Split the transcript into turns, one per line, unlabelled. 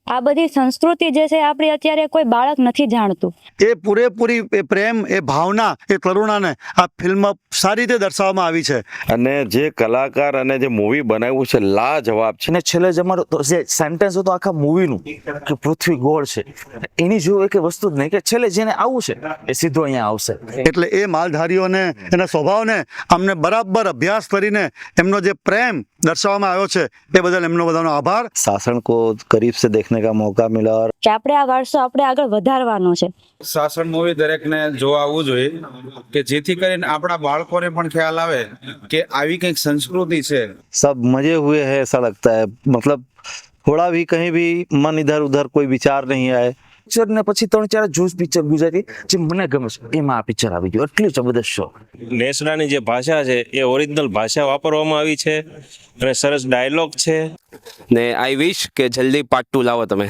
આ બધી સંસ્કૃતિ જે છે આપણી અત્યારે કોઈ બાળક નથી જાણતું.
એ પૂરેપૂરી એ પ્રેમ, એ ભાવના, એ કરુણાને આ ફિલ્મ સારી રીતે દર્શાવવામાં આવી છે.
અને જે કલાકાર અને જે મૂવી બનાવ્યું છે લાજવાબ છે.
અને છેલ્લે જ અમારો જે સેન્ટેન્સ હતો આખા મૂવીનું કે પૃથ્વી ગોળ છે, એની જેવું એક વસ્તુ જ નહીં કે છેલ્લે જેને આવવું છે એ સીધો અહીંયા આવશે.
એટલે એ માલધારીઓને, એના સ્વભાવને અમને બરાબર અભ્યાસ કરીને એમનો જે પ્રેમ દર્શાવવામાં આવ્યો છે એ બદલ એમનો બધાનો આભાર.
શાસન કો કરીબ સે દેખને કા મોકા મિલા.
કે આપણે આ વારસો આપણે આગળ વધારવાનો છે.
શાસન મૂવી દરેકને જોવા આવવું જોઈએ કે જેથી કરીને આપણા બાળકોને પણ ખ્યાલ આવે કે આવી કંઈક સંસ્કૃતિ છે.
सब मजे हुए हैं ऐसा लगता है, मतलब थोड़ा भी कहीं भी मन इधर उधर कोई विचार नहीं आए. પિક્ચર ને પછી 3-4 જૂસ પિક્ચર ગુજરાતી જે મને ગમે છે એમાં આ પિક્ચર આવી ગયું. એટલું જબરદસ્ત શો.
નેસડાની જે ભાષા છે એ ઓરિજિનલ ભાષા વાપરવામાં આવી છે અને સરસ ડાયલોગ છે.
ને આઈ વિશ કે જલ્દી પાર્ટ 2 લાવો તમે.